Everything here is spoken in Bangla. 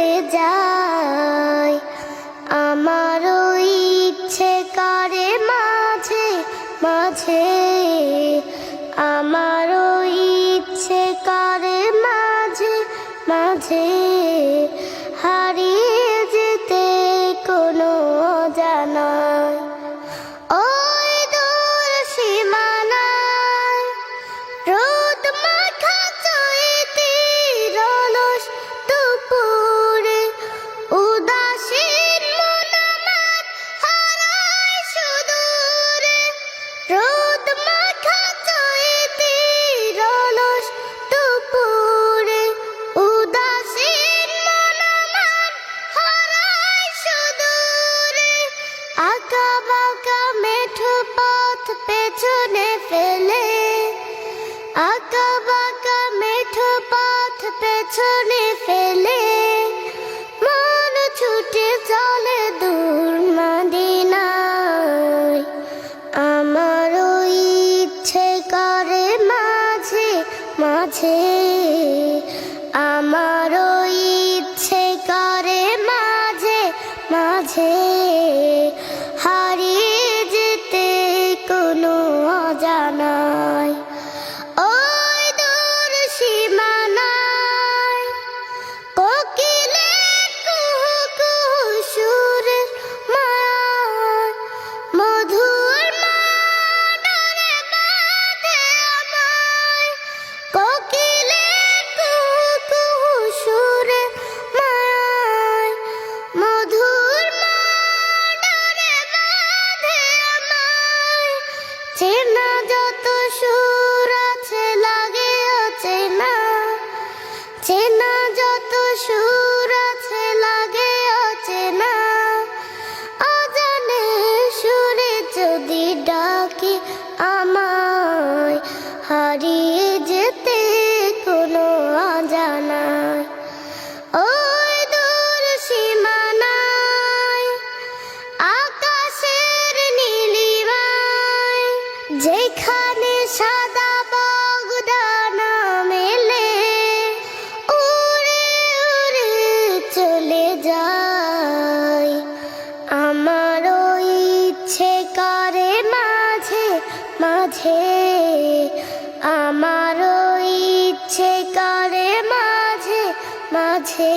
চলে যায়। আমারও ইচ্ছে করে মাঝে মাঝে, আমারও ইচ্ছে করে মাঝে মাঝে হারিয়ে যেতে কোনো অজানায়। ওই দূর সীমানায় রোদ মাখা চৈতির অলস দুপুরে উদাসীন মন আমার হারায় সুদূরে। রোদ মাখা চৈতির অলস দুপুরে উদাসীন মন আমার হারায় সুদূরে। আঁকা বাঁকা মেঠো পথ পেছনে ফেলে, আঁকা বাঁকা মেঠো পথ পেছনে ফেলে মন ছুটে চলে দূর মদিনায়। আমারও ইচ্ছে করে মাঝে মাঝে, আমারও ইচ্ছে করে মাঝে মাঝে হারিয়ে যেতে কোনো অজানায়। ওই দূর সীমানায় কোকিলের কুহু কুহু সুরের মায়ায় মধুর মাডরে বাঁধে আমায়। কোকিলের কুহু কুহু সুরের মায়ায় মধুর মাডরে বাঁধে আমায়। চেনা যত সুর আছে লাগে অচেনা, চেনা যত সুর আছে লাগে অচেনা। অজানে সুরে যদি ডাকে আমায়, হারিয়ে যেতে কোনো অজানায়। ওই দূর সীমানায় আকাশের নীলিমায় যেখানে সাদা বগদানা মেলে উড়ে উড়ে চলে যায়। আমারও ইচ্ছে করে মাঝে মাঝে, আমারও ইচ্ছে করে মাঝে মাঝে